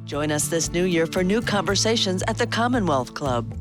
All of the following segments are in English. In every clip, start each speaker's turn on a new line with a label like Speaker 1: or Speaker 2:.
Speaker 1: Join us this new year for new conversations at the Commonwealth Club.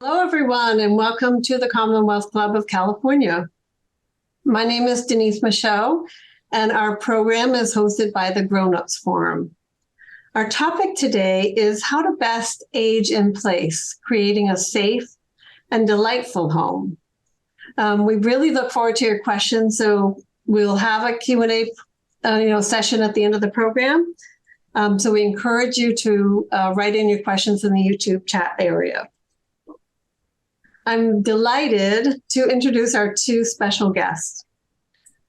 Speaker 2: Hello, everyone, and welcome to the Commonwealth Club of California. My name is Denise Michaud, and our program is hosted by the Grown Ups Forum. Our topic today is how to best age in place, creating a safe and delightful home. We really look forward to your questions, so we'll have a Q&A session at the end of the program. So we encourage you to write in your questions in the YouTube chat area. I'm delighted to introduce our two special guests.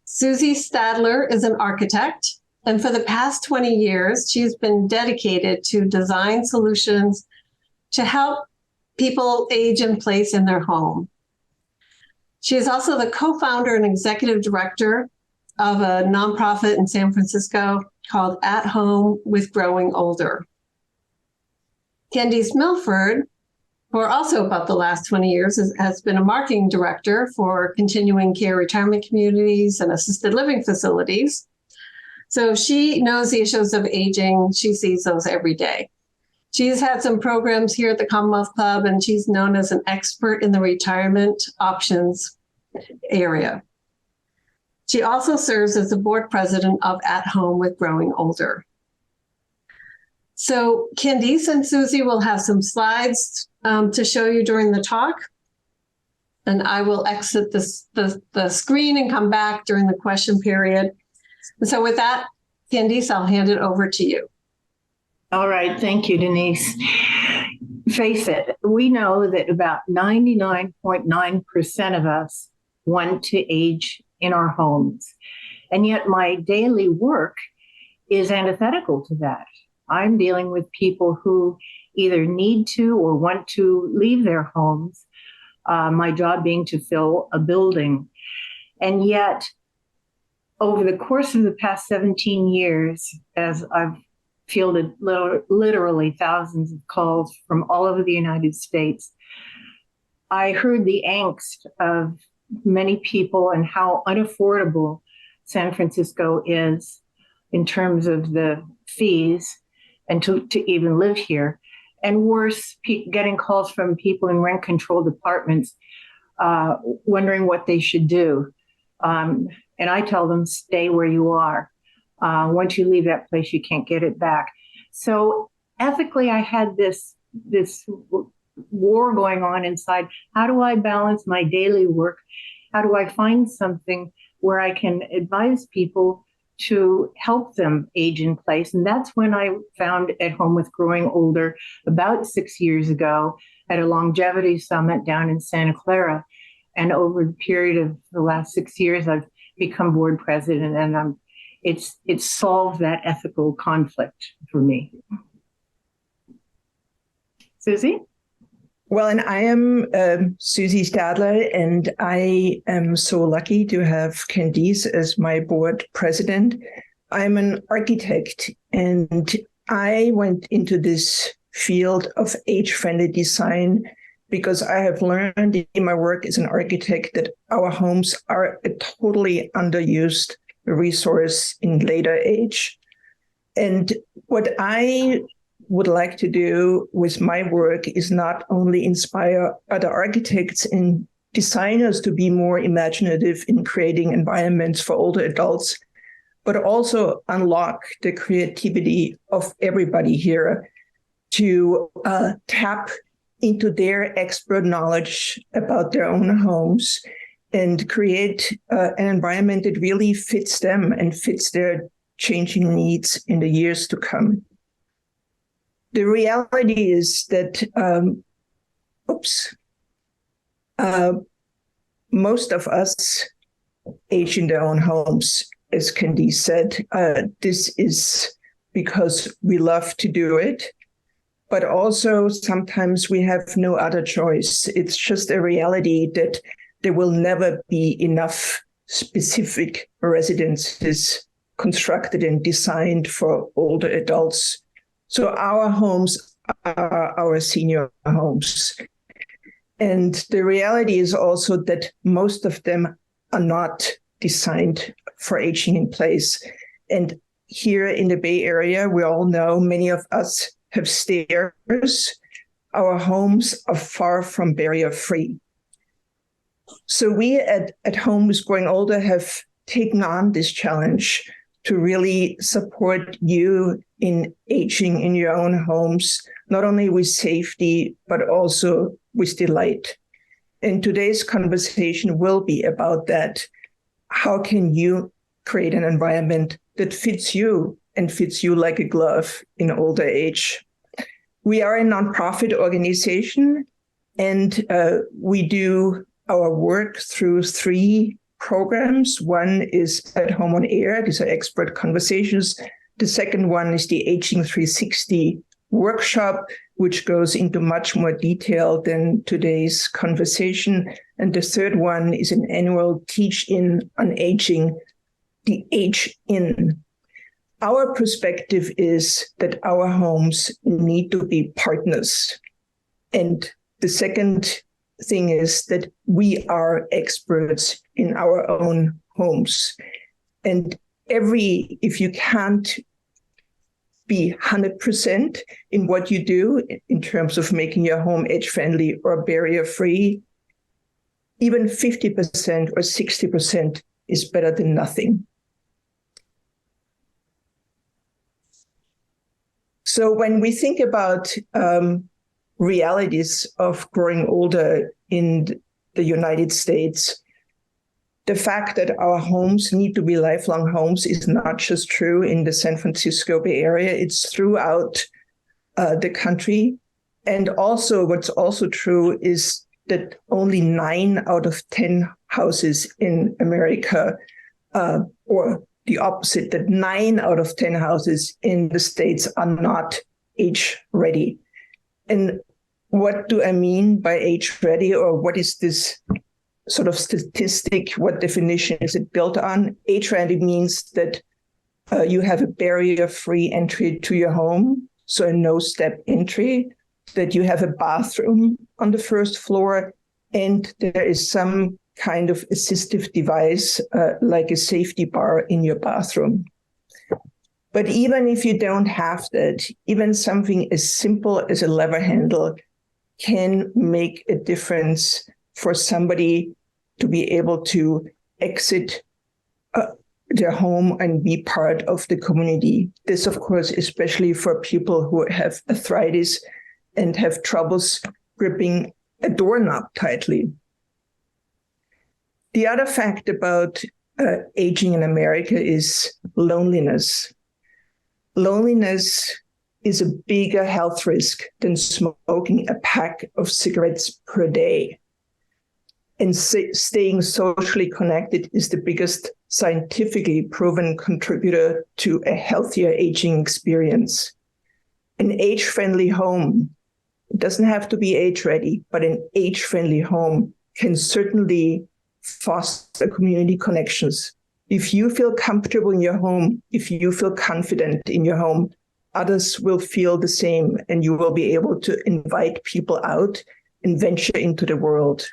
Speaker 2: Susie Stadler is an architect, and for the past 20 years, she's been dedicated to design solutions to help people age in place in their home. She is also the co-founder and executive director of a nonprofit in San Francisco called At Home with Growing Older. Candice Milford, for also about the last 20 years, has been a marketing director for continuing care retirement communities and assisted living facilities. So she knows the issues of aging. She sees those every day. She's had some programs here at the Commonwealth Club, and she's known as an expert in the retirement options area. She also serves as the board president of At Home with Growing Older. So Candice and Susie will have some slides to show you during the talk, and I will exit the screen and come back during the question period. And so with that, Candice, I'll hand it over to you.
Speaker 3: All right, thank you, Denise. Face it, we know that about 99.9% of us want to age in our homes, and yet my daily work is antithetical to that. I'm dealing with people who either need to or want to leave their homes, my job being to fill a building. And yet, over the course of the past 17 years, as I've fielded literally thousands of calls from all over the United States, I heard the angst of many people and how unaffordable San Francisco is in terms of the fees and to even live here. And worse, getting calls from people in rent-controlled apartments wondering what they should do. And I tell them, stay where you are. Once you leave that place, you can't get it back. So ethically, I had this war going on inside. How do I balance my daily work? How do I find something where I can advise people to help them age in place? And that's when I found At Home with Growing Older about 6 years ago at a longevity summit down in Santa Clara. And over the period of the last 6 years, I've become board president, and it's solved that ethical conflict for me. Susie?
Speaker 4: Well, and I am Susie Stadler, and I am so lucky to have Candice as my board president. I'm an architect, and I went into this field of age-friendly design because I have learned in my work as an architect that our homes are a totally underused resource in later age. And what I would like to do with my work is not only inspire other architects and designers to be more imaginative in creating environments for older adults, but also unlock the creativity of everybody here to tap into their expert knowledge about their own homes and create an environment that really fits them and fits their changing needs in the years to come. The reality is that, most of us age in their own homes, as Candice said. This is because we love to do it, but also sometimes we have no other choice. It's just a reality that there will never be enough specific residences constructed and designed for older adults. So our homes are our senior homes. And the reality is also that most of them are not designed for aging in place. And here in the Bay Area, we all know many of us have stairs. Our homes are far from barrier-free. So we at Homes Growing Older have taken on this challenge to really support you in aging in your own homes, not only with safety, but also with delight. And today's conversation will be about that. How can you create an environment that fits you and fits you like a glove in older age? We are a nonprofit organization, and we do our work through 3 programs. One is At Home on Air. These are expert conversations. The second one is the Aging 360 workshop, which goes into much more detail than today's conversation. And the third one is an annual teach-in on aging, the Age In. Our perspective is that our homes need to be partners. And the second thing is that we are experts in our own homes. And if you can't be 100% in what you do in terms of making your home age-friendly or barrier-free, even 50% or 60% is better than nothing. So when we think about realities of growing older in the United States, the fact that our homes need to be lifelong homes is not just true in the San Francisco Bay Area, it's throughout the country. And also what's also true is that only 9 out of 10 houses in America, or the opposite, that 9 out of 10 houses in the States are not age ready. And what do I mean by age ready, or what is this sort of statistic? What definition is it built on? Age ready means that you have a barrier-free entry to your home, so a no-step entry, that you have a bathroom on the first floor, and there is some kind of assistive device like a safety bar in your bathroom. But even if you don't have that, even something as simple as a lever handle can make a difference for somebody to be able to exit their home and be part of the community. This, of course, especially for people who have arthritis and have troubles gripping a doorknob tightly. The other fact about aging in America is loneliness. Loneliness is a bigger health risk than smoking a pack of cigarettes per day. And staying socially connected is the biggest scientifically proven contributor to a healthier aging experience. An age-friendly home, it doesn't have to be age-ready, but an age-friendly home can certainly foster community connections. If you feel comfortable in your home, if you feel confident in your home, others will feel the same, and you will be able to invite people out and venture into the world.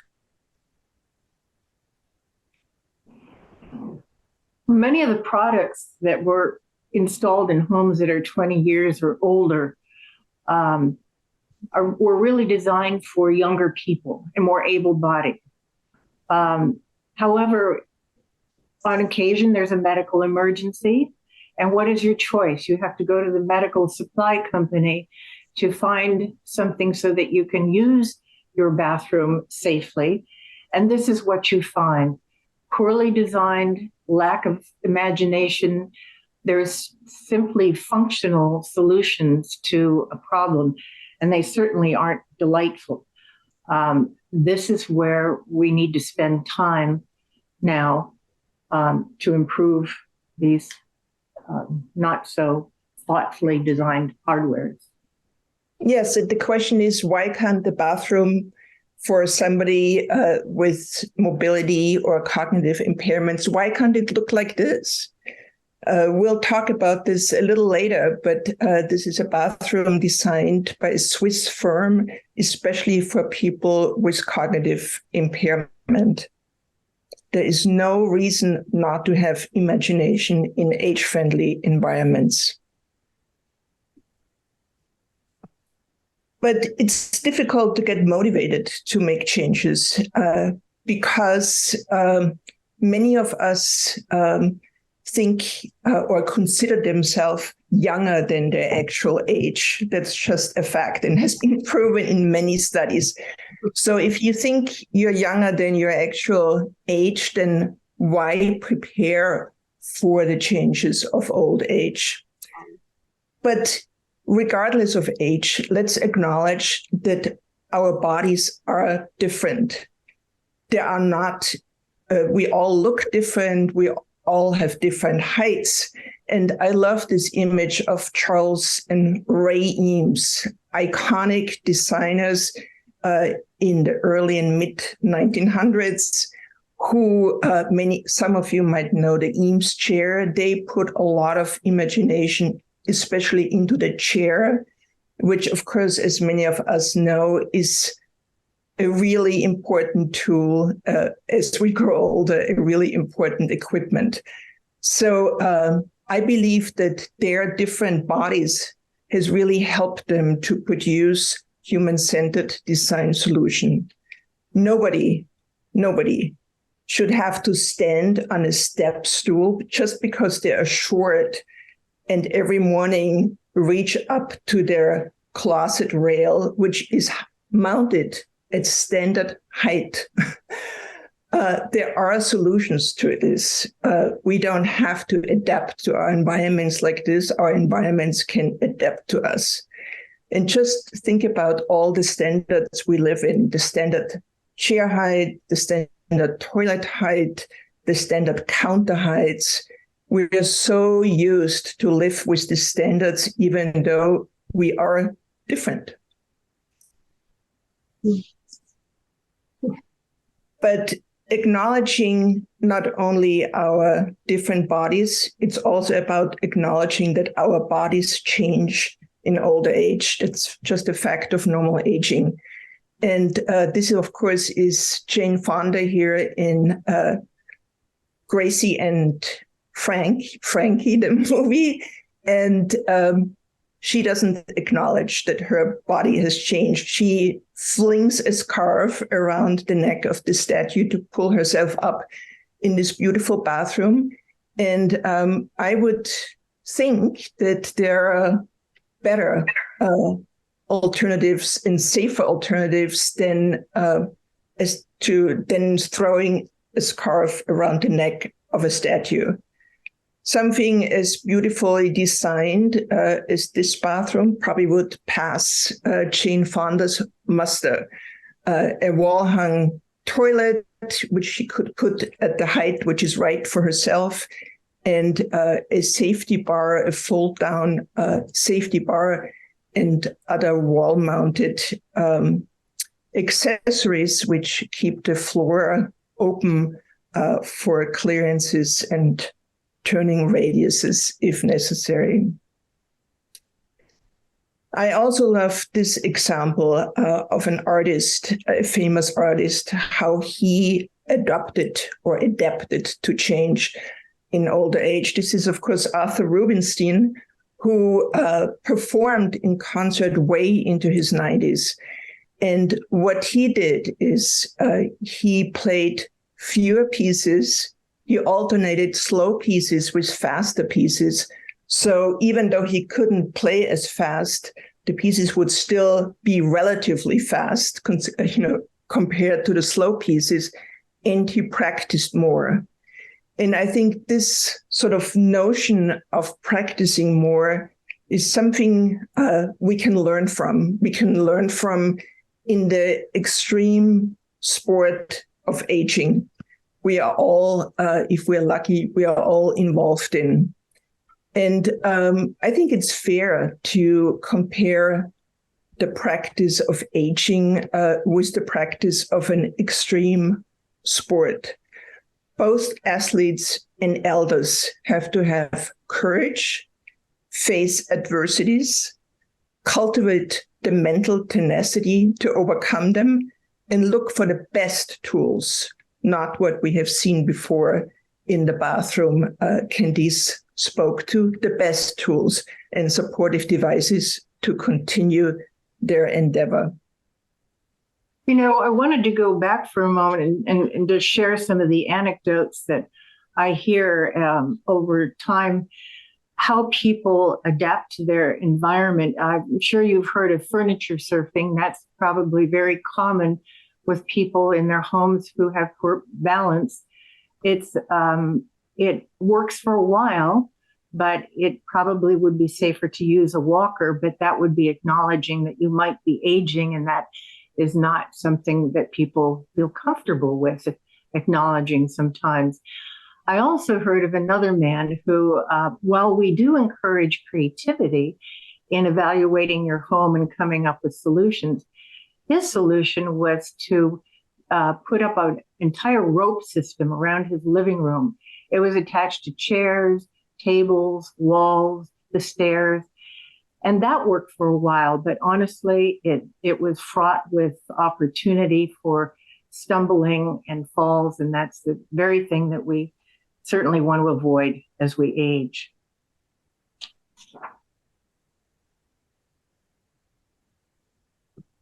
Speaker 3: Many of the products that were installed in homes that are 20 years or older were really designed for younger people and more able-bodied. However, on occasion, there's a medical emergency. And what is your choice? You have to go to the medical supply company to find something so that you can use your bathroom safely. And this is what you find: poorly designed, lack of imagination. There's simply functional solutions to a problem, and they certainly aren't delightful. This is where we need to spend time now to improve these not so thoughtfully designed hardwares.
Speaker 4: Yes, the question is, why can't the bathroom for somebody with mobility or cognitive impairments, why can't it look like this? We'll talk about this a little later, but this is a bathroom designed by a Swiss firm, especially for people with cognitive impairment. There is no reason not to have imagination in age-friendly environments. But it's difficult to get motivated to make changes because many of us think or consider themselves younger than their actual age. That's just a fact and has been proven in many studies. So if you think you're younger than your actual age, then why prepare for the changes of old age? But regardless of age, let's acknowledge that our bodies are different. They are not, we all look different. We all have different heights. And I love this image of Charles and Ray Eames, iconic designers in the early and mid 1900s, who some of you might know the Eames chair. They put a lot of imagination, especially into the chair, which, of course, as many of us know, is a really important tool as we grow older, a really important equipment. So I believe that their different bodies has really helped them to produce human-centered design solution. Nobody should have to stand on a step stool just because they are short and every morning reach up to their closet rail, which is mounted at standard height. There are solutions to this. We don't have to adapt to our environments like this. Our environments can adapt to us. And just think about all the standards we live in, the standard chair height, the standard toilet height, the standard counter heights. We are so used to live with the standards, even though we are different. But acknowledging not only our different bodies, it's also about acknowledging that our bodies change in older age. It's just a fact of normal aging. And this, of course, is Jane Fonda here in Gracie and Frankie, the movie. And she doesn't acknowledge that her body has changed. She flings a scarf around the neck of the statue to pull herself up in this beautiful bathroom. And I would think that there are better alternatives and safer alternatives than throwing a scarf around the neck of a statue. Something as beautifully designed as this bathroom probably would pass Jane Fonda's muster. A wall-hung toilet, which she could put at the height which is right for herself, and a safety bar, a fold-down safety bar, and other wall-mounted accessories which keep the floor open for clearances and turning radiuses if necessary. I also love this example of an artist, a famous artist, how he adapted to change in older age. This is, of course, Arthur Rubinstein, who performed in concert way into his 90s. And what he did is he played fewer pieces. He alternated slow pieces with faster pieces. So even though he couldn't play as fast, the pieces would still be relatively fast, compared to the slow pieces, and he practiced more. And I think this sort of notion of practicing more is something we can learn from. We can learn from in the extreme sport of aging. We are all, if we're lucky, we are all involved in. And I think it's fair to compare the practice of aging with the practice of an extreme sport. Both athletes and elders have to have courage, face adversities, cultivate the mental tenacity to overcome them, and look for the best tools, not what we have seen before in the bathroom Candice spoke to, the best tools and supportive devices to continue their endeavor.
Speaker 3: You know, I wanted to go back for a moment and to share some of the anecdotes that I hear over time, how people adapt to their environment. I'm sure you've heard of furniture surfing. That's probably very common with people in their homes who have poor balance. It works for a while, but it probably would be safer to use a walker, but that would be acknowledging that you might be aging, and that is not something that people feel comfortable with acknowledging sometimes. I also heard of another man who, while we do encourage creativity in evaluating your home and coming up with solutions, his solution was to put up an entire rope system around his living room. It was attached to chairs, tables, walls, the stairs. And that worked for a while, but honestly, it was fraught with opportunity for stumbling and falls. And that's the very thing that we certainly want to avoid as we age.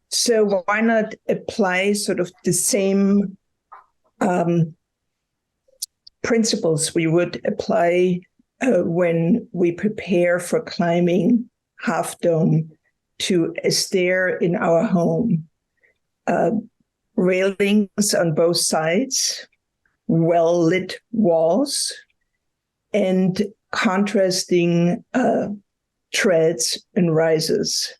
Speaker 4: So why not apply sort of the same principles we would apply when we prepare for climbing Half Dome to a stair in our home? Railings on both sides, well-lit walls, and contrasting treads and rises.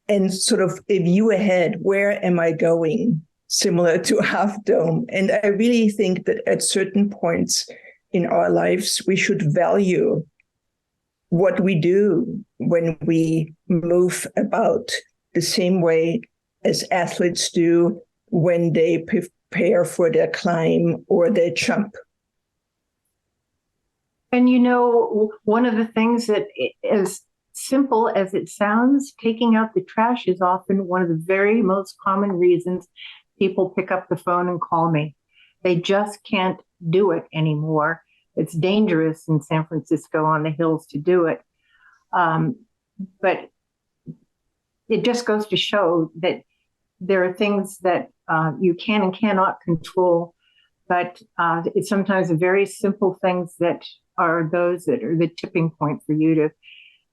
Speaker 4: And sort of a view ahead, where am I going? Similar to Half Dome. And I really think that at certain points in our lives, we should value what we do when we move about the same way as athletes do when they prepare for their climb or their jump.
Speaker 3: And you know, one of the things that is simple as it sounds, taking out the trash is often one of the very most common reasons people pick up the phone and call me. They just can't do it anymore. It's dangerous in San Francisco on the hills to do it. But it just goes to show that there are things that you can and cannot control, but it's sometimes the very simple things that are those that are the tipping point for you to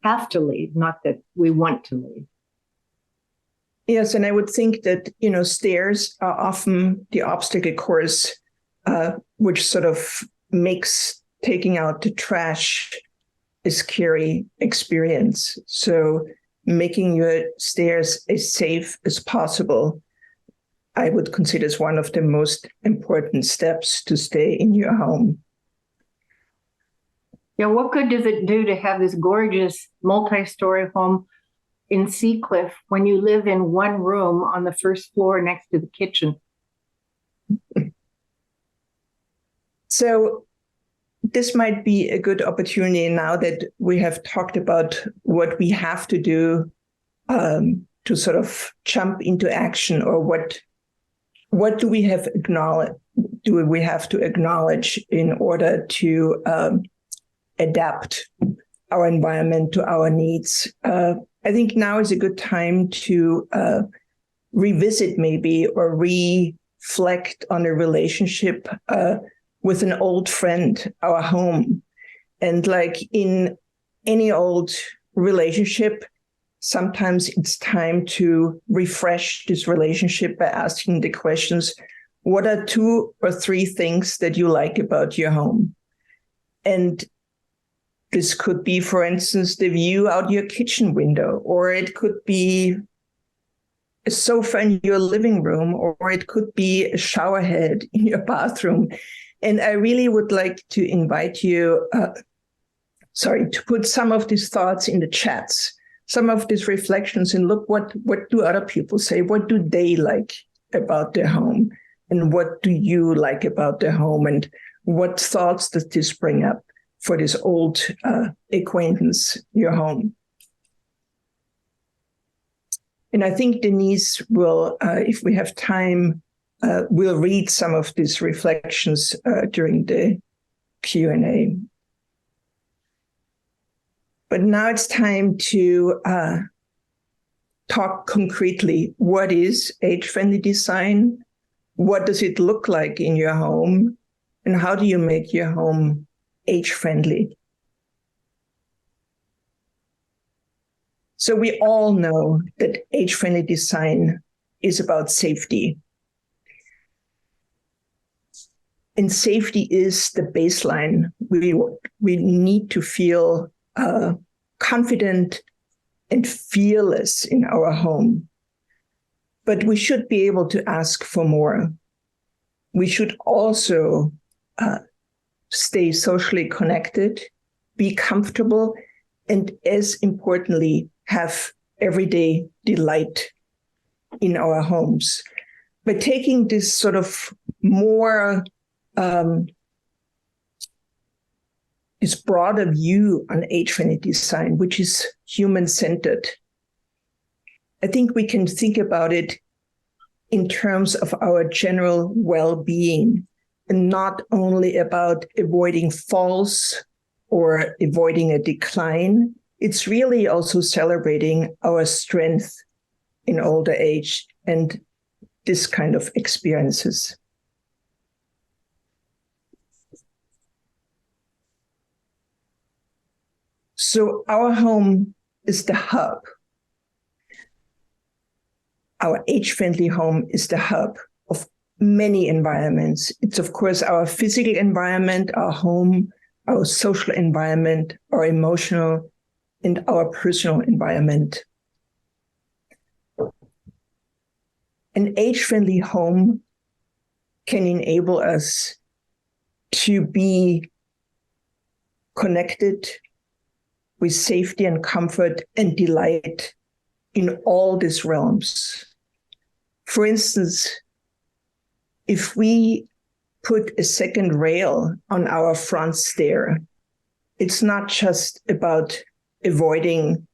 Speaker 3: have to leave, not that we want to leave.
Speaker 4: Yes, and I would think that, you know, stairs are often the obstacle course, which sort of makes taking out the trash a scary experience. So making your stairs as safe as possible, I would consider as one of the most important steps to stay in your home.
Speaker 3: Yeah, what good does it do to have this gorgeous multi-story home in Seacliff when you live in one room on the first floor next to the kitchen?
Speaker 4: So this might be a good opportunity now that we have talked about what we have to do to sort of jump into action, or what do we have to acknowledge in order to adapt our environment to our needs. I think now is a good time to revisit maybe or reflect on a relationship with an old friend, our home. And like in any old relationship, sometimes it's time to refresh this relationship by asking the questions, what are 2 or 3 things that you like about your home? And this could be, for instance, the view out your kitchen window, or it could be a sofa in your living room, or it could be a shower head in your bathroom. And I really would like to invite you, to put some of these thoughts in the chats some of these reflections and look what do other people say? What do they like about their home? And what do you like about their home? And what thoughts does this bring up for this old acquaintance, your home? And I think Denise will, if we have time, we'll read some of these reflections during the Q&A. But now it's time to talk concretely. What is age-friendly design? What does it look like in your home? And how do you make your home age-friendly? So we all know that age-friendly design is about safety. And safety is the baseline. We need to feel confident and fearless in our home. But we should be able to ask for more. We should also stay socially connected, be comfortable, and as importantly, have everyday delight in our homes. By taking this sort of more this broader view on age-friendly design, which is human-centered, I think we can think about it in terms of our general well-being and not only about avoiding falls or avoiding a decline. It's really also celebrating our strength in older age and this kind of experiences. So our home is the hub. Our age-friendly home is the hub of many environments. It's, of course, our physical environment, our home, our social environment, our emotional, and our personal environment. An age-friendly home can enable us to be connected with safety and comfort and delight in all these realms. For instance, if we put a second rail on our front stair, it's not just about avoiding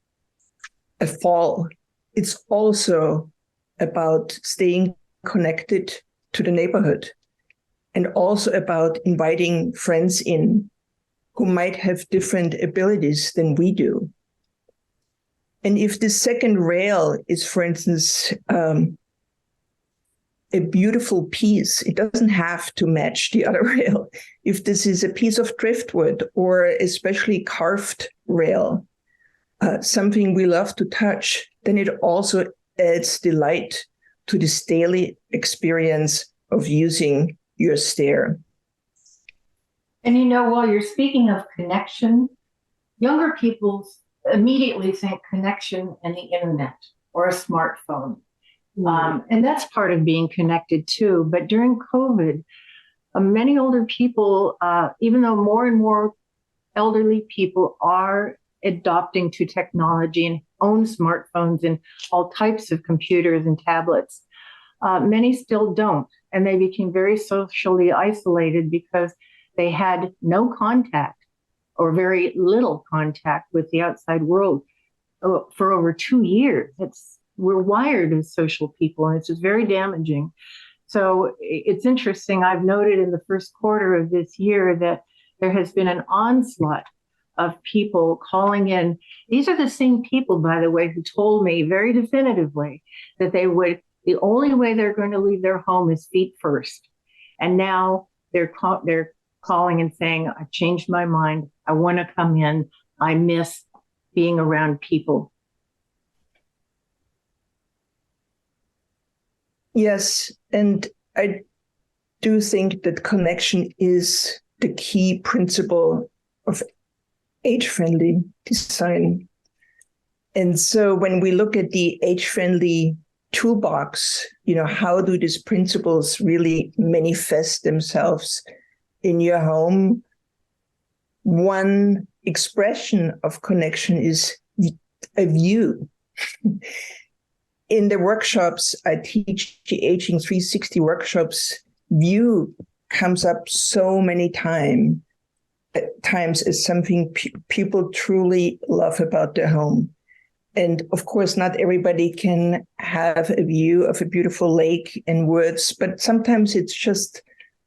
Speaker 4: a fall. It's also about staying connected to the neighborhood and also about inviting friends in who might have different abilities than we do. And if the second rail is, for instance, a beautiful piece, it doesn't have to match the other rail. If this is a piece of driftwood or especially carved rail, something we love to touch, then it also adds delight to this daily experience of using your stair.
Speaker 3: And you know, while you're speaking of connection, younger people immediately think connection and the internet or a smartphone. And that's part of being connected too. But during COVID, many older people, even though more and more elderly people are adopting to technology and own smartphones and all types of computers and tablets, many still don't. And they became very socially isolated because they had no contact or very little contact with the outside world for over 2 years. We're wired as social people, and it's just very damaging. So it's interesting. I've noted in the first quarter of this year that there has been an onslaught of people calling in. These are the same people, by the way, who told me very definitively that the only way they're going to leave their home is feet first. And now they're calling and saying, I changed my mind. I want to come in. I miss being around people.
Speaker 4: Yes, and I do think that connection is the key principle of age-friendly design. And so when we look at the age-friendly toolbox, how do these principles really manifest themselves in your home? One expression of connection is a view. In the workshops I teach, the Aging 360 workshops, view comes up so many times as something people truly love about their home. And of course, not everybody can have a view of a beautiful lake and woods, but sometimes it's just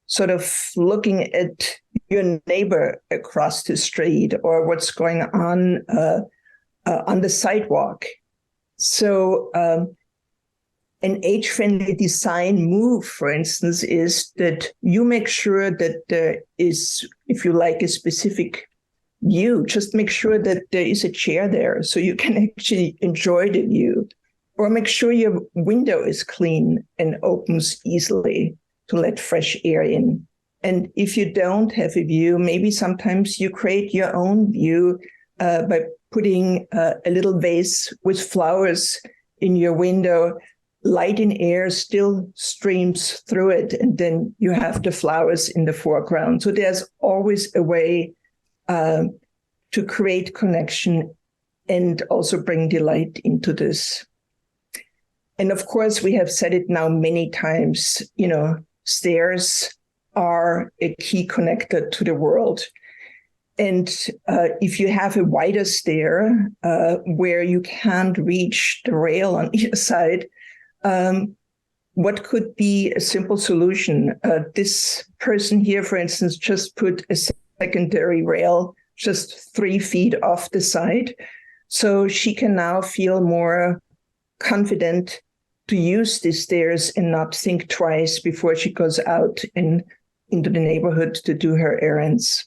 Speaker 4: sort of looking at your neighbor across the street or what's going on the sidewalk. So an age-friendly design move, for instance, is that you make sure that there is, if you like a specific view, just make sure that there is a chair there so you can actually enjoy the view. Or make sure your window is clean and opens easily to let fresh air in. And if you don't have a view, maybe sometimes you create your own view by putting a little vase with flowers in your window. Light and air still streams through it, and then you have the flowers in the foreground. So there's always a way to create connection and also bring delight into this. And of course, we have said it now many times, stairs are a key connector to the world. And if you have a wider stair where you can't reach the rail on either side, what could be a simple solution? This person here, for instance, just put a secondary rail just 3 feet off the side. So she can now feel more confident to use these stairs and not think twice before she goes out into the neighborhood to do her errands.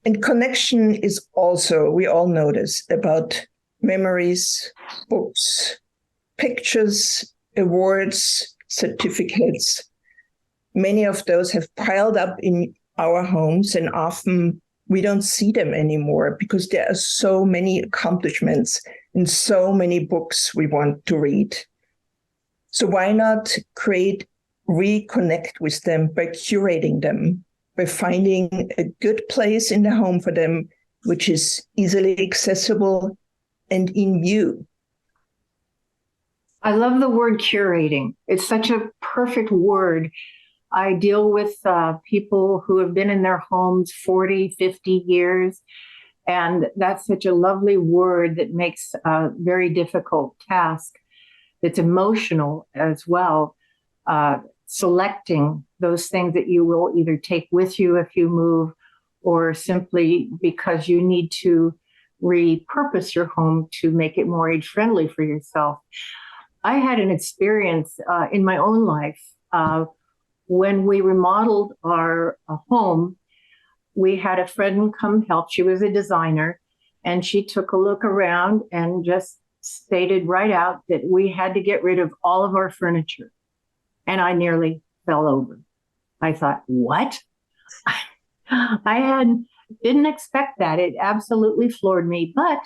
Speaker 4: And connection is also, we all know this, about memories, books, pictures, awards, certificates. Many of those have piled up in our homes, and often we don't see them anymore because there are so many accomplishments and so many books we want to read. So why not reconnect with them by curating them, by finding a good place in the home for them, which is easily accessible and in view.
Speaker 3: I love the word curating. It's such a perfect word. I deal with people who have been in their homes 40, 50 years, and that's such a lovely word that makes a very difficult task. It's emotional as well, selecting those things that you will either take with you if you move, or simply because you need to repurpose your home to make it more age-friendly for yourself. I had an experience in my own life when we remodeled our home. We had a friend come help. She was a designer, and she took a look around and just stated right out that we had to get rid of all of our furniture. And I nearly fell over. I thought, what? Didn't expect that. It absolutely floored me, but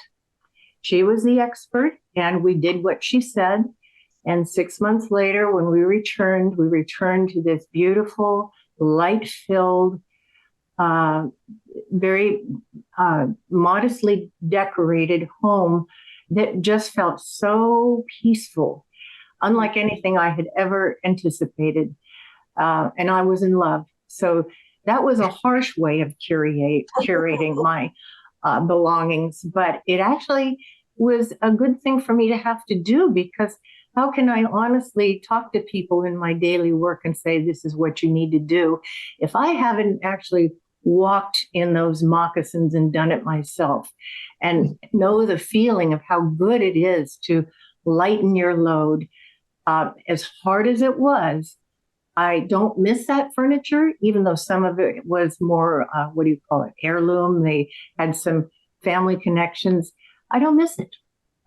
Speaker 3: she was the expert and we did what she said. And 6 months later, when we returned to this beautiful, light-filled, very modestly decorated home that just felt so peaceful, unlike anything I had ever anticipated. And I was in love. So that was a harsh way of curating my belongings, but it actually was a good thing for me to have to do, because how can I honestly talk to people in my daily work and say, this is what you need to do, if I haven't actually walked in those moccasins and done it myself and know the feeling of how good it is to lighten your load. As hard as it was, I don't miss that furniture, even though some of it was more, heirloom. They had some family connections. I don't miss it.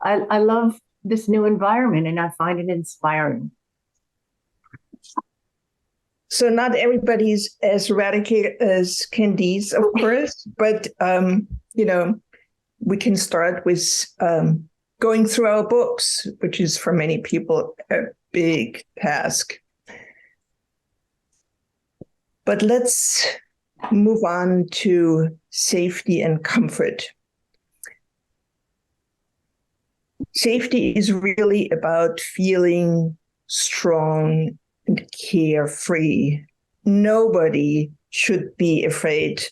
Speaker 3: I love this new environment and I find it inspiring.
Speaker 4: So not everybody's as radical as Candice, of course, but, we can start with going through our books, which is for many people a big task. But let's move on to safety and comfort. Safety is really about feeling strong and carefree. Nobody should be afraid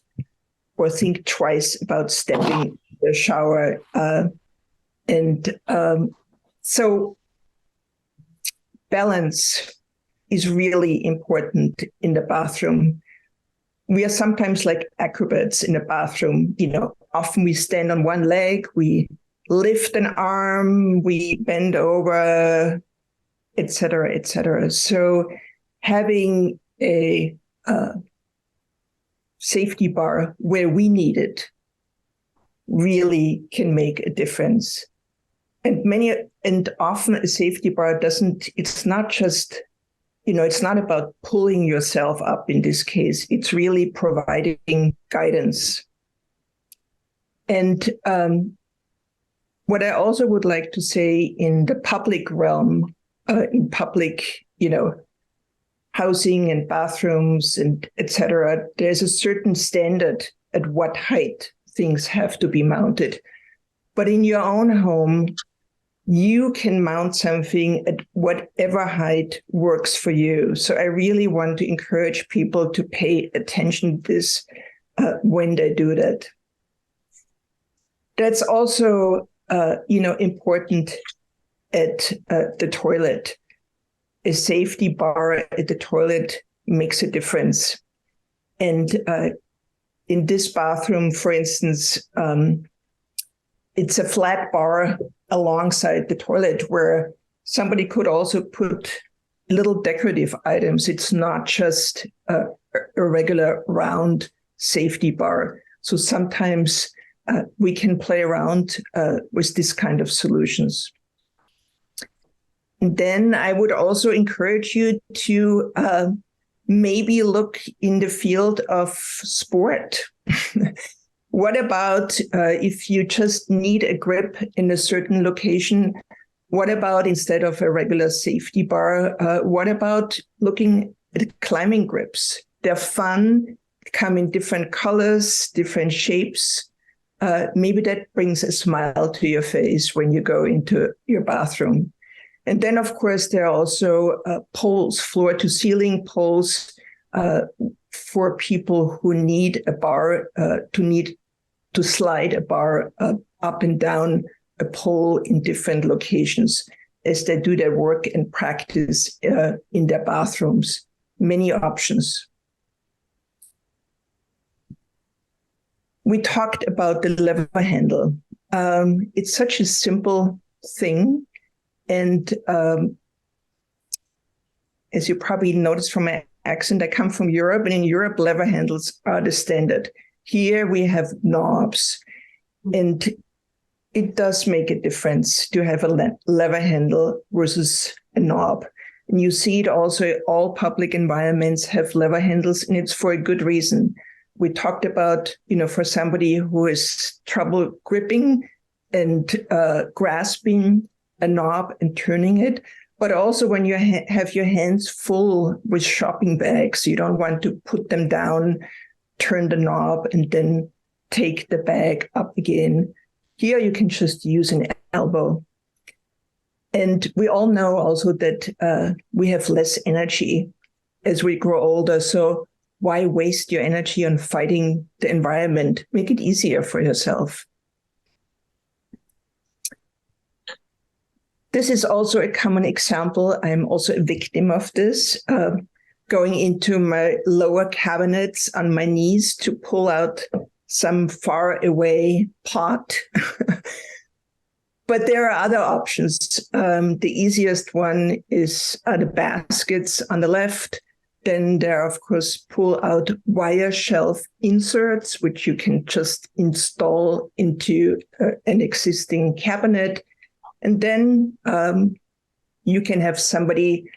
Speaker 4: or think twice about stepping in the shower. So balance is really important in the bathroom. We are sometimes like acrobats in the bathroom. Often we stand on one leg, we lift an arm, we bend over, etc., etc. So having a safety bar where we need it really can make a difference. And often a safety bar it's not just, it's not about pulling yourself up in this case. It's really providing guidance. And what I also would like to say in the public realm, in public, housing and bathrooms and etc., there's a certain standard at what height things have to be mounted. But in your own home, you can mount something at whatever height works for you. So I really want to encourage people to pay attention to this when they do that. That's also, important at the toilet. A safety bar at the toilet makes a difference. And in this bathroom, for instance, it's a flat bar alongside the toilet where somebody could also put little decorative items. It's not just a regular round safety bar. So sometimes we can play around with this kind of solutions. And then I would also encourage you to maybe look in the field of sport. What about if you just need a grip in a certain location? What about instead of a regular safety bar, what about looking at climbing grips? They're fun, come in different colors, different shapes. Maybe that brings a smile to your face when you go into your bathroom. And then, of course, there are also poles, floor-to-ceiling poles for people who need a bar, to slide a bar up and down a pole in different locations as they do their work and practice in their bathrooms. Many options. We talked about the lever handle. It's such a simple thing. And as you probably noticed from my accent, I come from Europe, and in Europe, lever handles are the standard. Here we have knobs, and it does make a difference to have a lever handle versus a knob. And you see it also, all public environments have lever handles, and it's for a good reason. We talked about, for somebody who has trouble gripping and grasping a knob and turning it, but also when you have your hands full with shopping bags, you don't want to put them down, turn the knob, and then take the bag up again. Here you can just use an elbow. And we all know also that we have less energy as we grow older. So why waste your energy on fighting the environment? Make it easier for yourself. This is also a common example. I'm also a victim of this, going into my lower cabinets on my knees to pull out some far away pot. But there are other options. The easiest one is the baskets on the left. Then there are, of course, pull-out wire shelf inserts, which you can just install into an existing cabinet. And then you can have somebody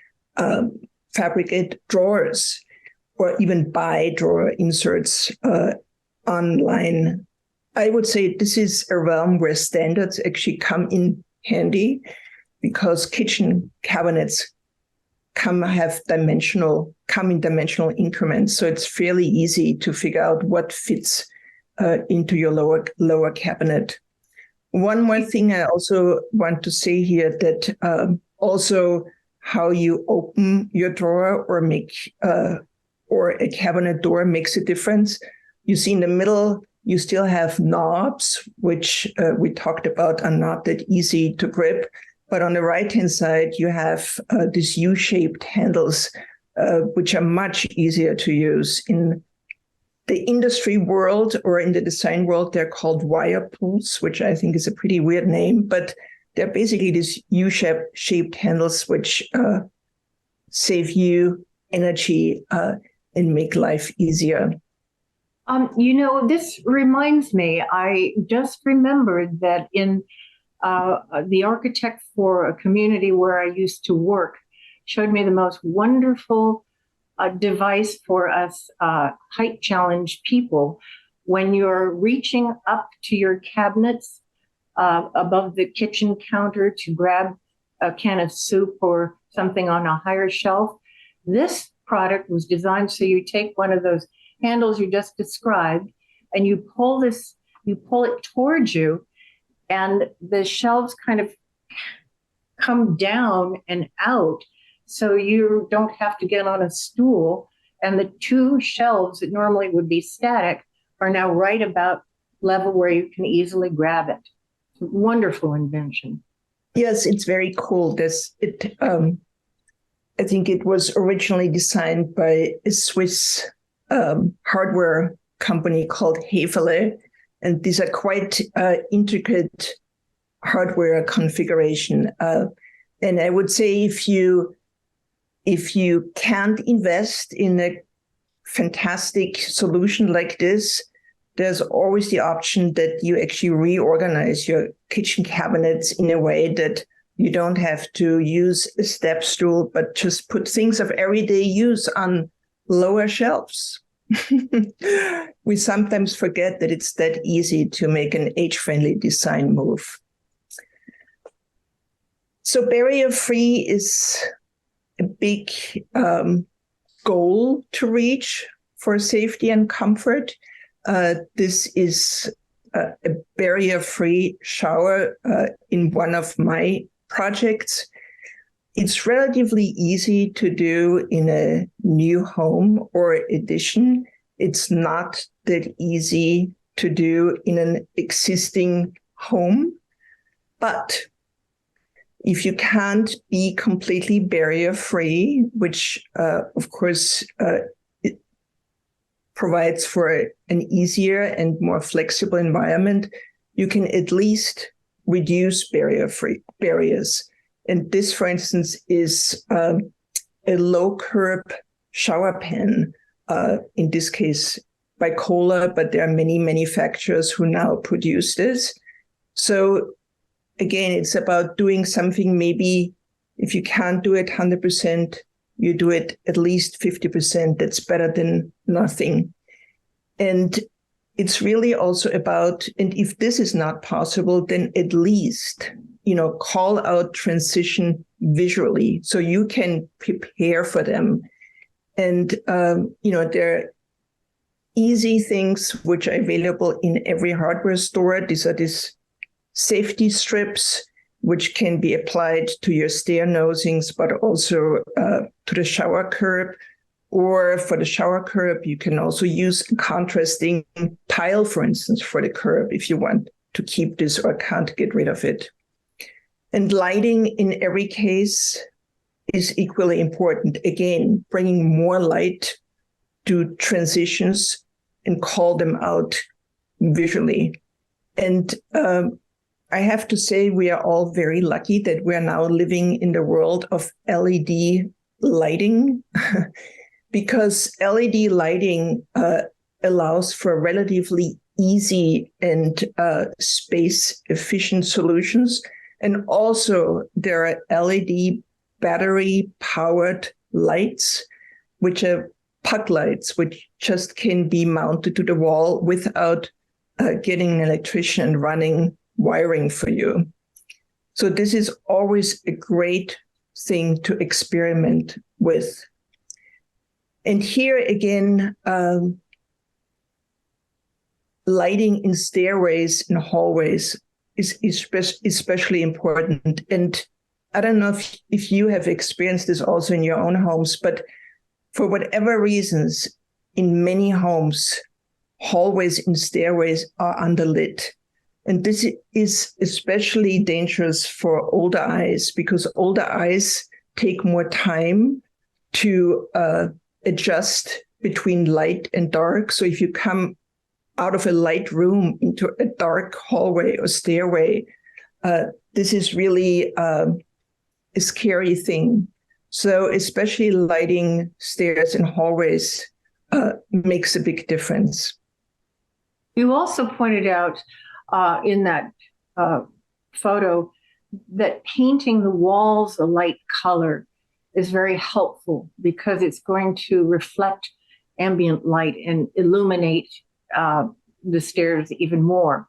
Speaker 4: fabricate drawers or even buy drawer inserts online. I would say this is a realm where standards actually come in handy, because kitchen cabinets come in dimensional increments. So it's fairly easy to figure out what fits into your lower cabinet. One more thing I also want to say here, that also how you open your drawer or a cabinet door makes a difference. You see in the middle, you still have knobs, which we talked about are not that easy to grip. But on the right-hand side, you have these U-shaped handles, which are much easier to use. In the industry world or in the design world, they're called wire pulls, which I think is a pretty weird name, but they're basically these U-shaped handles which save you energy and make life easier.
Speaker 3: This reminds me, I just remembered that in the architect for a community where I used to work showed me the most wonderful device for us height challenged people. When you're reaching up to your cabinets above the kitchen counter to grab a can of soup or something on a higher shelf, this product was designed so you take one of those handles you just described and you pull it towards you, and the shelves kind of come down and out, so you don't have to get on a stool. And the two shelves that normally would be static are now right about level where you can easily grab it. It's a wonderful invention.
Speaker 4: Yes, it's very cool. I think it was originally designed by a Swiss hardware company called Hefele. And these are quite intricate hardware configuration. And I would say if you can't invest in a fantastic solution like this, there's always the option that you actually reorganize your kitchen cabinets in a way that you don't have to use a step stool, but just put things of everyday use on lower shelves. We sometimes forget that it's that easy to make an age-friendly design move. So barrier-free is a big goal to reach for safety and comfort. This is a barrier-free shower in one of my projects. It's relatively easy to do in a new home or addition. It's not that easy to do in an existing home. But if you can't be completely barrier-free, which of course it provides for an easier and more flexible environment, you can at least reduce barriers. And this, for instance, is a low curb shower pen, in this case by Kohler, but there are many manufacturers who now produce this. So again, it's about doing something. Maybe if you can't do it 100%, you do it at least 50%. That's better than nothing. And it's really also about, and if this is not possible, then at least, call out transition visually so you can prepare for them. And, there are easy things which are available in every hardware store. These are these safety strips, which can be applied to your stair nosings, but also to the shower curb. Or for the shower curb, you can also use a contrasting tile, for instance, for the curb if you want to keep this or can't get rid of it. And lighting in every case is equally important. Again, bringing more light to transitions and call them out visually. And I have to say, we are all very lucky that we are now living in the world of LED lighting, because LED lighting allows for relatively easy and space-efficient solutions. And also, there are LED battery-powered lights, which are puck lights, which just can be mounted to the wall without getting an electrician and running wiring for you. So this is always a great thing to experiment with. And here again, lighting in stairways and hallways is especially important. And I don't know if you have experienced this also in your own homes, but for whatever reasons, in many homes, hallways and stairways are underlit. And this is especially dangerous for older eyes because older eyes take more time to adjust between light and dark. So if you come out of a light room into a dark hallway or stairway, this is really a scary thing. So especially lighting stairs and hallways makes a big difference.
Speaker 3: You also pointed out in that photo that painting the walls a light color is very helpful because it's going to reflect ambient light and illuminate the stairs even more,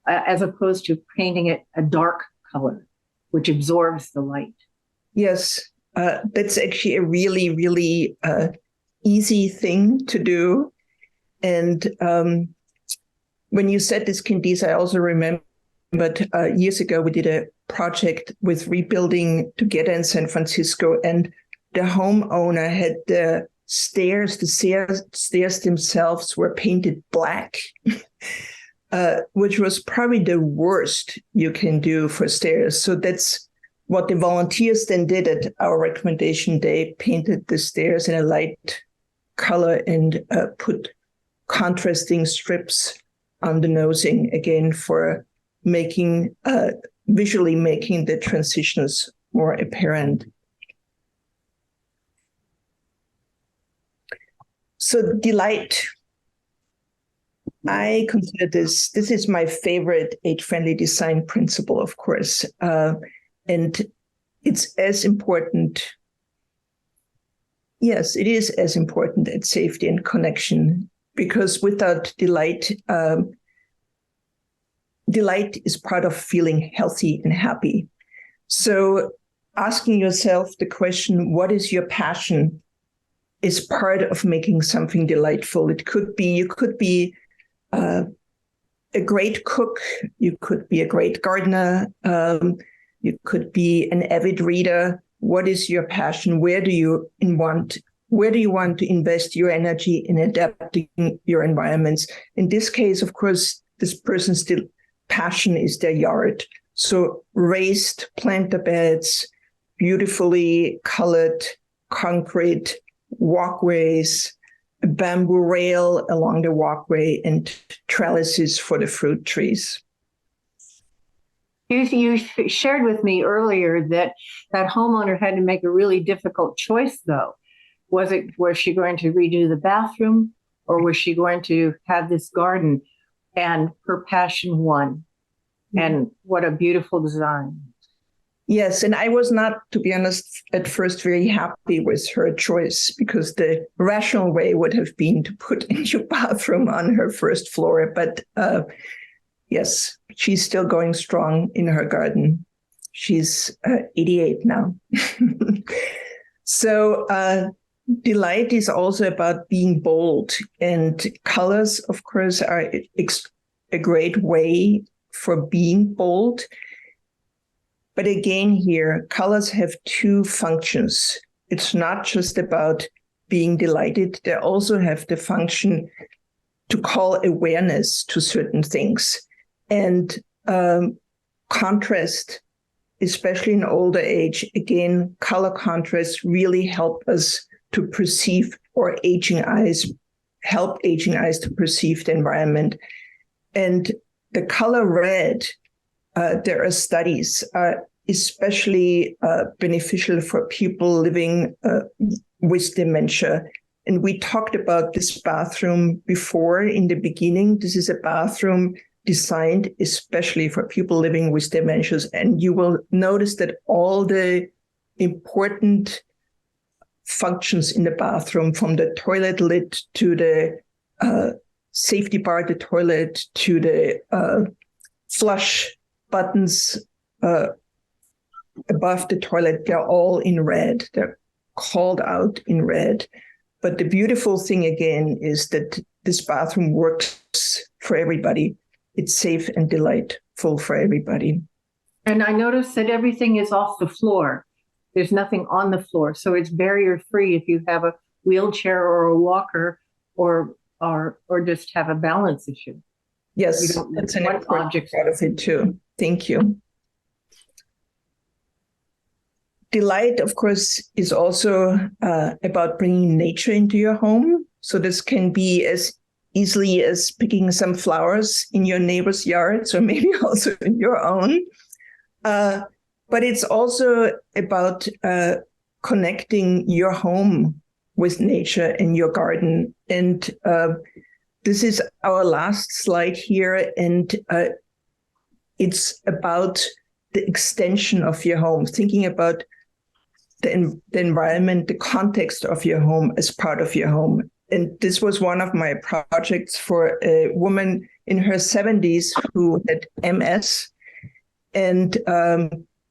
Speaker 3: as opposed to painting it a dark color, which absorbs the light.
Speaker 4: Yes, that's actually a really, really easy thing to do. And when you said this, Candice, I also remembered years ago we did a project with Rebuilding Together in San Francisco, and the homeowner had the stairs themselves were painted black, which was probably the worst you can do for stairs. So that's what the volunteers then did at our recommendation. They painted the stairs in a light color and put contrasting strips on the nosing again for visually making the transitions more apparent. So delight. I consider this is my favorite age-friendly design principle, of course. And it's as important. Yes, it is as important as safety and connection, because without delight, delight is part of feeling healthy and happy. So asking yourself the question, what is your passion, is part of making something delightful. It could be, you could be a great cook, you could be a great gardener, you could be an avid reader. What is your passion? Where do you want to invest your energy in adapting your environments? In this case, of course, this person's passion is their yard. So raised planter beds, beautifully colored concrete walkways, a bamboo rail along the walkway, and trellises for the fruit trees.
Speaker 3: You shared with me earlier that homeowner had to make a really difficult choice, though. Was she going to redo the bathroom, or was she going to have this garden? And her passion won. And what a beautiful design.
Speaker 4: Yes, and I was not, to be honest, at first very happy with her choice, because the rational way would have been to put a new bathroom on her first floor. But yes, she's still going strong in her garden. She's 88 now. So delight is also about being bold, and colors, of course, are a great way for being bold. But again, here, colors have two functions. It's not just about being delighted. They also have the function to call awareness to certain things. And contrast, especially in older age, again, color contrast really help us to perceive, or help aging eyes to perceive the environment. And the color red, there are studies, especially beneficial for people living with dementia. And we talked about this bathroom before in the beginning. This is a bathroom designed especially for people living with dementias. And you will notice that all the important functions in the bathroom, from the toilet lid to the safety bar at the toilet to the flush buttons, above the toilet, they're all in red. They're called out in red. But the beautiful thing again is that this bathroom works for everybody. It's safe and delightful for everybody.
Speaker 3: And I noticed that everything is off the floor. There's nothing on the floor. So it's barrier free if you have a wheelchair or a walker or just have a balance issue.
Speaker 4: Yes, that's an important part of it too. Thank you. Delight, of course, is also about bringing nature into your home. So this can be as easily as picking some flowers in your neighbor's yard, so maybe also in your own. But it's also about connecting your home with nature and your garden. And this is our last slide here. And it's about the extension of your home, thinking about the environment, the context of your home as part of your home. And this was one of my projects for a woman in her 70s who had MS. And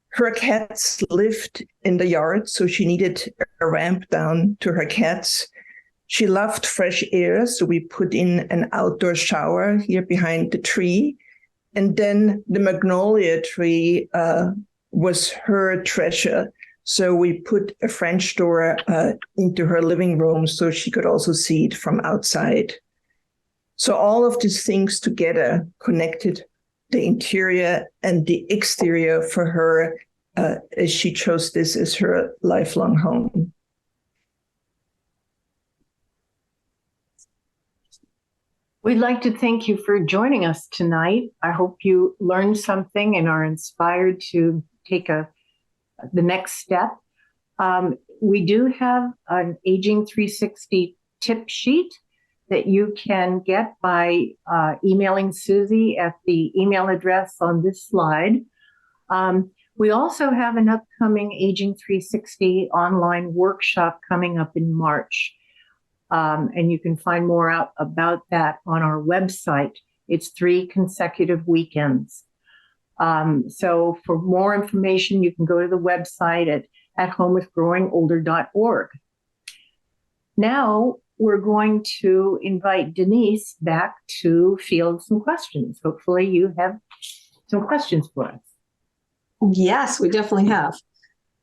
Speaker 4: her cats lived in the yard, so she needed a ramp down to her cats. She loved fresh air, so we put in an outdoor shower here behind the tree. And then the magnolia tree was her treasure. So we put a French door into her living room so she could also see it from outside. So all of these things together connected the interior and the exterior for her as she chose this as her lifelong home.
Speaker 3: We'd like to thank you for joining us tonight. I hope you learned something and are inspired to take the next step. We do have an Aging 360 tip sheet that you can get by emailing Susie at the email address on this slide. We also have an upcoming Aging 360 online workshop coming up in March. And you can find more out about that on our website. It's 3 consecutive weekends. So for more information, you can go to the website at homewithgrowingolder.org. Now we're going to invite Denise back to field some questions. Hopefully you have some questions for us.
Speaker 2: Yes, we definitely have.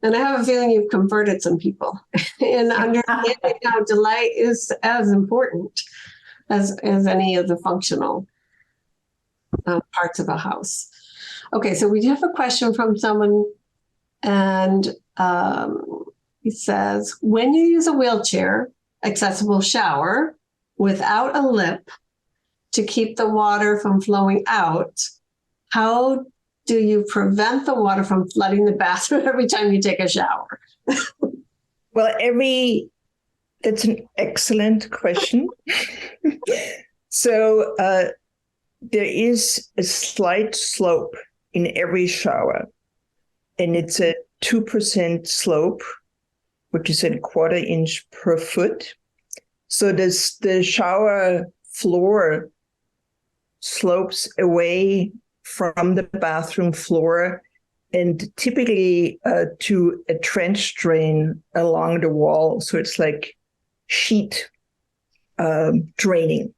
Speaker 2: And I have a feeling you've converted some people in understanding how delight is as important as any of the functional parts of a house. Okay, so we have a question from someone, and he says, when you use a wheelchair accessible shower without a lip to keep the water from flowing out, how do you prevent the water from flooding the bathroom every time you take a shower?
Speaker 4: Well, that's an excellent question. So there is a slight slope in every shower, and it's a 2% slope, which is a 1/4 inch per foot. So the shower floor slopes away from the bathroom floor and typically to a trench drain along the wall. So it's like sheet draining.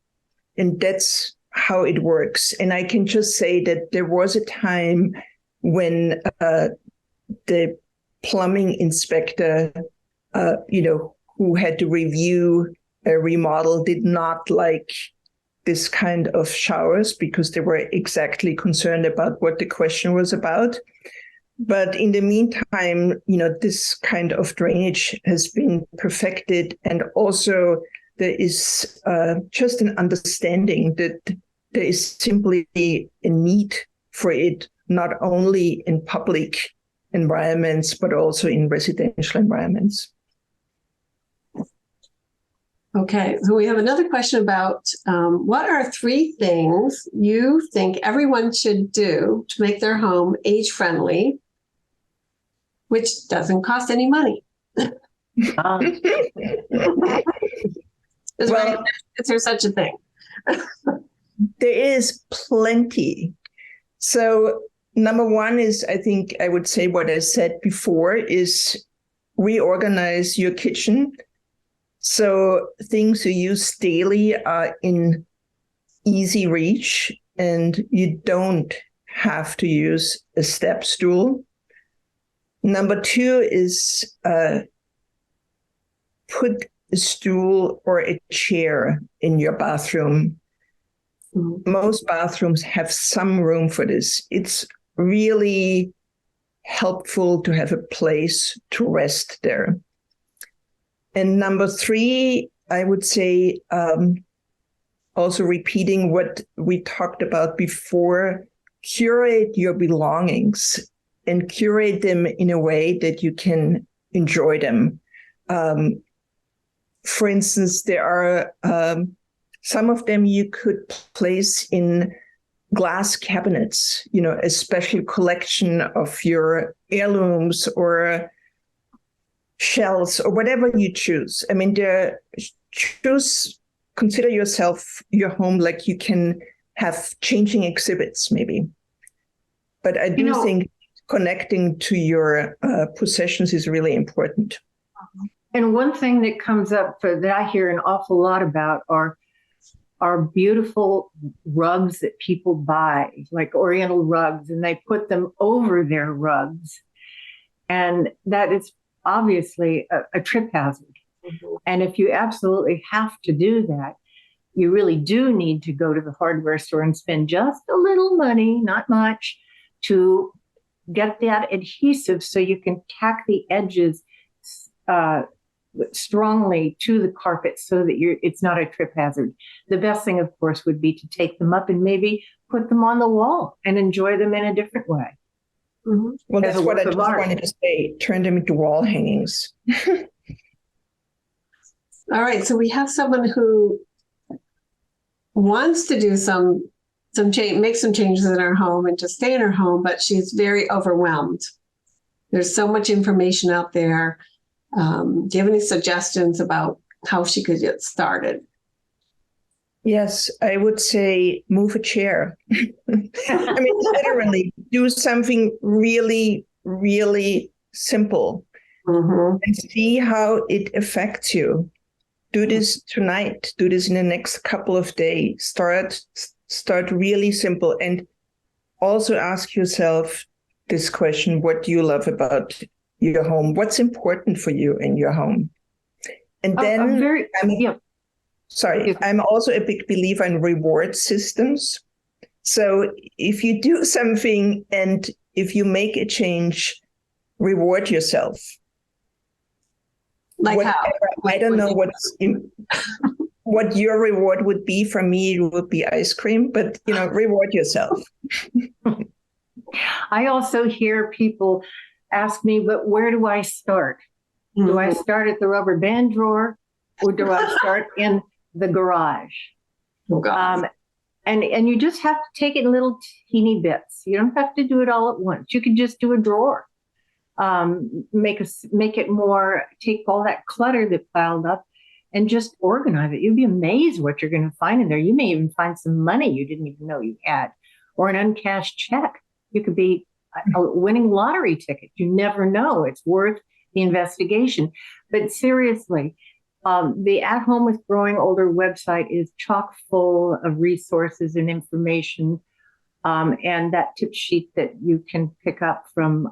Speaker 4: And that's how it works. And I can just say that there was a time when the plumbing inspector, who had to review a remodel, did not like this kind of showers because they were exactly concerned about what the question was about. But in the meantime, this kind of drainage has been perfected. And also there is just an understanding that there is simply a need for it, not only in public environments, but also in residential environments.
Speaker 2: Okay, so we have another question about what are 3 things you think everyone should do to make their home age-friendly, which doesn't cost any money? Is there such a thing?
Speaker 4: There is plenty. So, number one is, I think I would say what I said before, is reorganize your kitchen. So things you use daily are in easy reach, and you don't have to use a step stool. Number two is put a stool or a chair in your bathroom. Most bathrooms have some room for this. It's really helpful to have a place to rest there. And number three, I would say, also repeating what we talked about before, curate your belongings and curate them in a way that you can enjoy them. For instance, there are some of them you could place in glass cabinets, a special collection of your heirlooms or shells or whatever you choose. I mean, consider your home like you can have changing exhibits maybe. But I do think connecting to your possessions is really important.
Speaker 3: And one thing that comes up that I hear an awful lot about are beautiful rugs that people buy, like Oriental rugs, and they put them over their rugs. And that is obviously a trip hazard. Mm-hmm. And if you absolutely have to do that, you really do need to go to the hardware store and spend just a little money, not much, to get that adhesive so you can tack the edges strongly to the carpet so that it's not a trip hazard. The best thing, of course, would be to take them up and maybe put them on the wall and enjoy them in a different way.
Speaker 4: Mm-hmm. Well, that's what I just wanted to say. Turn them into wall hangings.
Speaker 2: All right. So we have someone who wants to do make some changes in her home and to stay in her home, but she's very overwhelmed. There's so much information out there. Do you have any suggestions about how she could get started?
Speaker 4: Yes, I would say move a chair. I mean, literally do something really, really simple and see how it affects you. Do this tonight. Do this in the next couple of days. Start really simple, and also ask yourself this question: what do you love about your home? What's important for you in your home? And then I'm also a big believer in reward systems. So if you do something and if you make a change, reward yourself.
Speaker 2: Like how?
Speaker 4: I don't know what your reward would be. For me, it would be ice cream, but reward yourself.
Speaker 3: I also hear people ask me, but where do I start? Mm-hmm. Do I start at the rubber band drawer, or do I start in the garage?
Speaker 2: Oh, God.
Speaker 3: And you just have to take it in little teeny bits. You don't have to do it all at once. You can just do a drawer. Make it more, take all that clutter that piled up and just organize it. You'd be amazed what you're going to find in there. You may even find some money you didn't even know you had, or an uncashed check. You could be a winning lottery ticket. You never know. It's worth the investigation. But seriously, the At Home with Growing Older website is chock full of resources and information. And that tip sheet that you can pick up from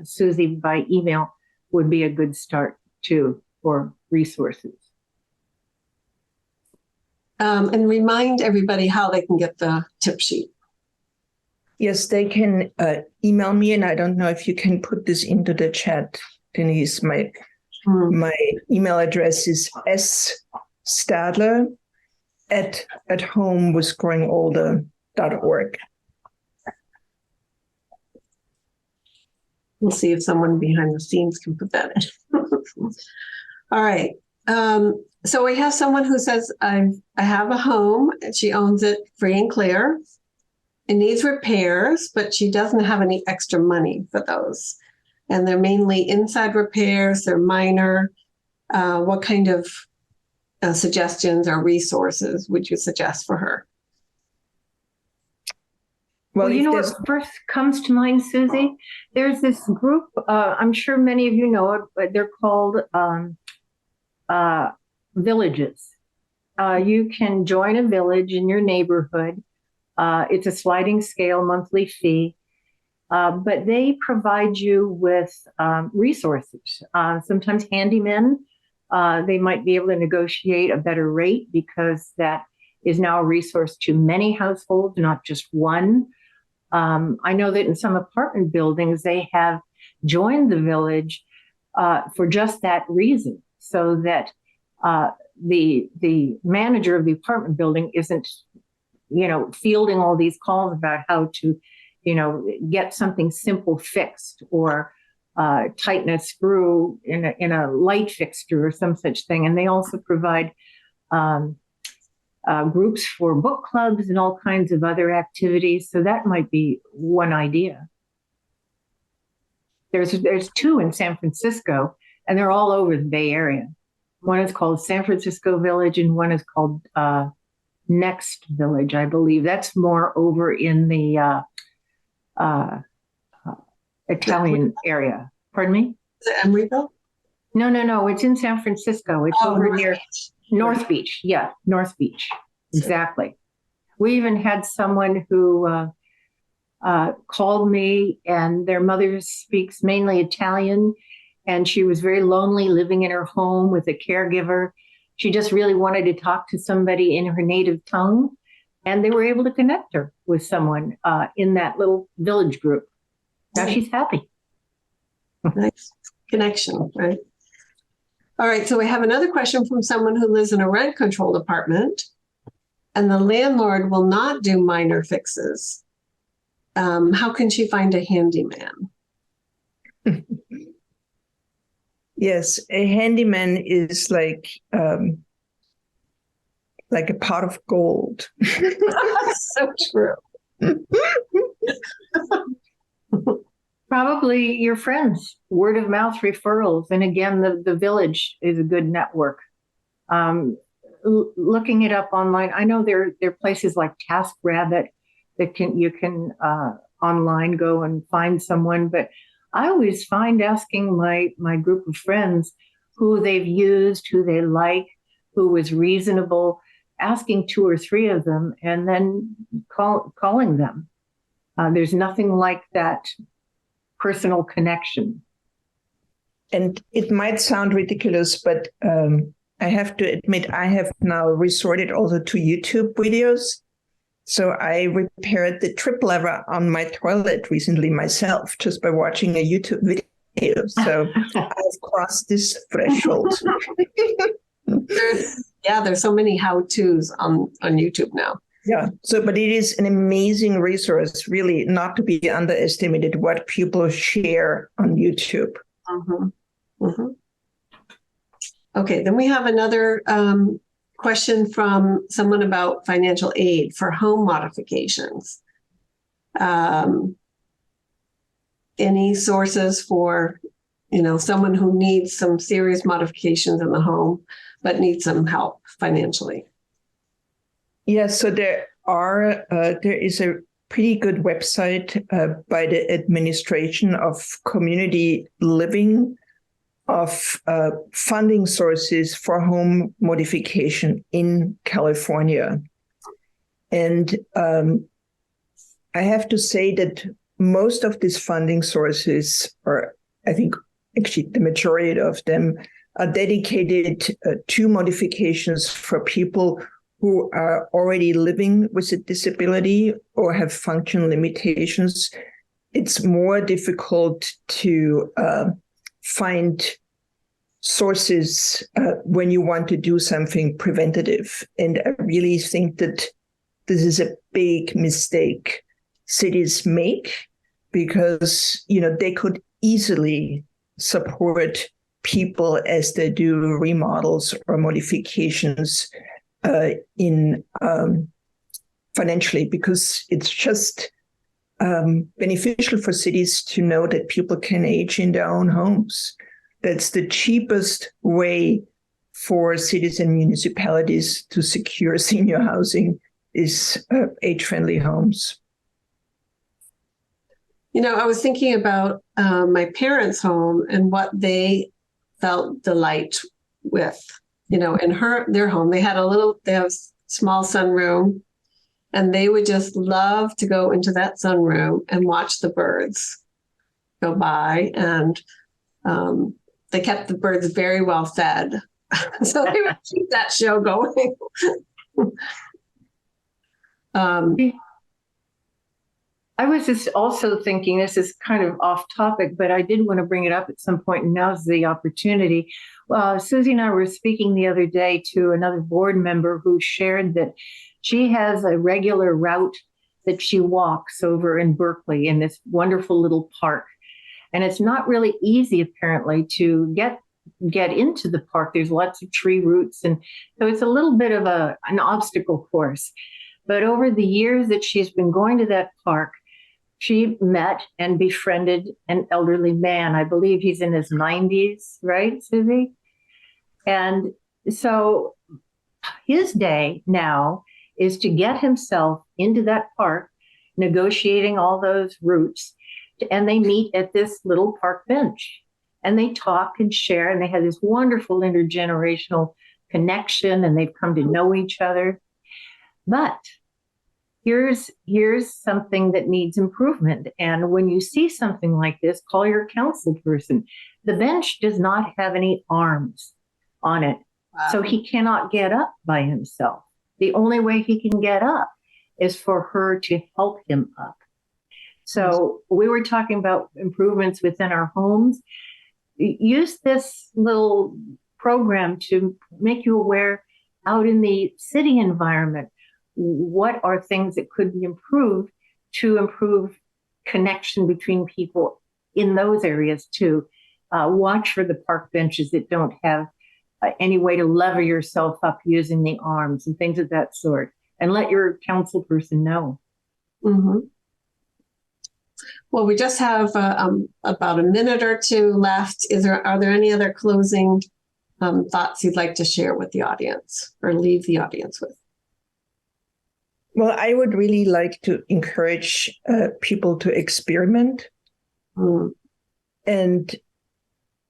Speaker 3: Susie by email would be a good start too for resources.
Speaker 2: And remind everybody how they can get the tip sheet.
Speaker 4: Yes, they can email me, and I don't know if you can put this into the chat, Denise. My email address is sstadler@homewithgrowingolder.org.
Speaker 2: We'll see if someone behind the scenes can put that in. All right. So we have someone who says, I have a home, and she owns it free and clear. It needs repairs, but she doesn't have any extra money for those. And they're mainly inside repairs. They're minor. What kind of suggestions or resources would you suggest for her?
Speaker 3: Well, you
Speaker 4: if
Speaker 3: know
Speaker 4: there's-
Speaker 3: what first comes to mind, Susie? There's this group, I'm sure many of you know it, but they're called villages. You can join a village in your neighborhood. It's a sliding scale monthly fee, but they provide you with resources, sometimes handymen. They might be able to negotiate a better rate because that is now a resource to many households, not just one. I know that in some apartment buildings, they have joined the village for just that reason, so that the manager of the apartment building isn't, fielding all these calls about how to, get something simple fixed or tighten a screw in a light fixture or some such thing. And they also provide groups for book clubs and all kinds of other activities. So that might be one idea. There's two in San Francisco, and they're all over the Bay Area. One is called San Francisco Village, and one is called Next Village, I believe. That's more over in the Italian area. Pardon me?
Speaker 2: Is it Emeryville?
Speaker 3: No. It's in San Francisco. It's over
Speaker 2: North
Speaker 3: near
Speaker 2: Beach.
Speaker 3: North Beach. Yeah, North Beach. Exactly. We even had someone who called me, and their mother speaks mainly Italian, and she was very lonely living in her home with a caregiver. She just really wanted to talk to somebody in her native tongue, and they were able to connect her with someone in that little village group. Now she's happy.
Speaker 2: Nice connection, right? All right, so we have another question from someone who lives in a rent-controlled apartment, and the landlord will not do minor fixes. How can she find a handyman?
Speaker 4: Yes, a handyman is like a pot of gold.
Speaker 2: So true.
Speaker 3: Probably your friends, word of mouth referrals. And again, the village is a good network. Looking it up online, I know there are places like TaskRabbit that you can online go and find someone. But I always find asking my group of friends who they've used, who they like, who was reasonable, asking 2 or 3 of them, and then calling them. There's nothing like that personal connection.
Speaker 4: And it might sound ridiculous, but I have to admit, I have now resorted also to YouTube videos. So I repaired the trip lever on my toilet recently myself, just by watching a YouTube video. So I've crossed this threshold.
Speaker 2: There's so many how-tos on YouTube now.
Speaker 4: Yeah. So, but it is an amazing resource, really, not to be underestimated, what people share on YouTube.
Speaker 2: Mm-hmm. Mm-hmm. Okay, then we have another question from someone about financial aid for home modifications. Any sources for, someone who needs some serious modifications in the home, but needs some help financially?
Speaker 4: Yes, so there is a pretty good website by the Administration of Community Living of funding sources for home modification in California. And I have to say that most of these funding sources, or I think actually the majority of them, are dedicated to modifications for people who are already living with a disability or have function limitations. It's more difficult to find sources when you want to do something preventative. And I really think that this is a big mistake cities make, because, they could easily support people as they do remodels or modifications in financially, because it's just beneficial for cities to know that people can age in their own homes. That's the cheapest way for cities and municipalities to secure senior housing is age-friendly homes.
Speaker 2: I was thinking about my parents' home and what they felt delight with. In their home, they have a small sunroom, and they would just love to go into that sunroom and watch the birds go by. And they kept the birds very well fed. So they would keep that show going.
Speaker 3: I was just also thinking, this is kind of off topic, but I did want to bring it up at some point, and now's the opportunity. Susie and I were speaking the other day to another board member who shared that she has a regular route that she walks over in Berkeley in this wonderful little park. And it's not really easy, apparently, to get into the park. There's lots of tree roots, and so it's a little bit of an obstacle course. But over the years that she's been going to that park, she met and befriended an elderly man. I believe he's in his 90s, right, Susie? And so his day now is to get himself into that park, negotiating all those routes, and they meet at this little park bench. And they talk and share, and they have this wonderful intergenerational connection, and they've come to know each other. But here's something that needs improvement. And when you see something like this, call your council person. The bench does not have any arms on it, so he cannot get up by himself. The only way he can get up is for her to help him up. So we were talking about improvements within our homes. Use this little program to make you aware out in the city environment, what are things that could be improved to improve connection between people in those areas too. Watch for the park benches that don't have any way to lever yourself up using the arms and things of that sort, and let your council person know.
Speaker 2: Mm-hmm. Well, we just have about a minute or two left. Are there any other closing thoughts you'd like to share with the audience or leave the audience with?
Speaker 4: Well, I would really like to encourage people to experiment. And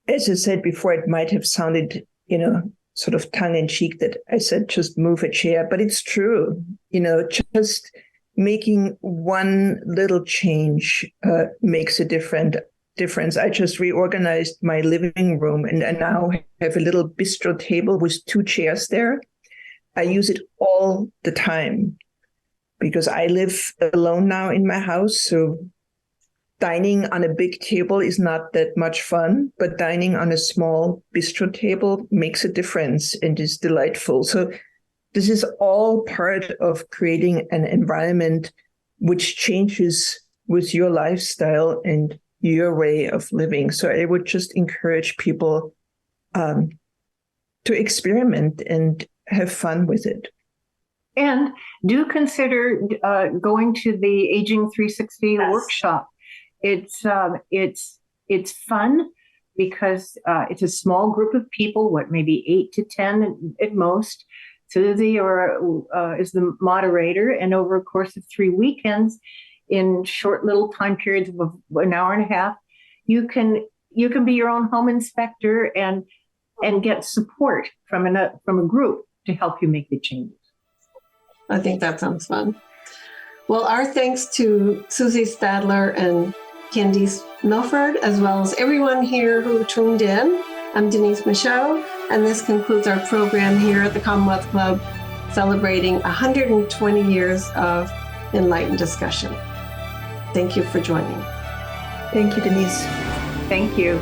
Speaker 4: as I said before, it might have sounded, sort of tongue in cheek that I said, just move a chair, but it's true, just making one little change makes a difference. I just reorganized my living room, and I now have a little bistro table with 2 chairs there. I use it all the time because I live alone now in my house. So dining on a big table is not that much fun, but dining on a small bistro table makes a difference and is delightful. So this is all part of creating an environment which changes with your lifestyle and your way of living. So I would just encourage people to experiment and have fun with it. And
Speaker 3: do consider going to the Aging 360 workshop. It's fun because it's a small group of people, maybe 8 to 10 at most. Susie is the moderator, and over a course of 3 weekends, in short little time periods of an hour and a half, you can be your own home inspector and get support from a group to help you make the changes.
Speaker 2: I think that sounds fun. Well, our thanks to Susie Stadler and Candice Milford, as well as everyone here who tuned in. I'm Denise Michaud, and this concludes our program here at the Commonwealth Club, celebrating 120 years of enlightened discussion. Thank you for joining.
Speaker 4: Thank you, Denise.
Speaker 3: Thank you.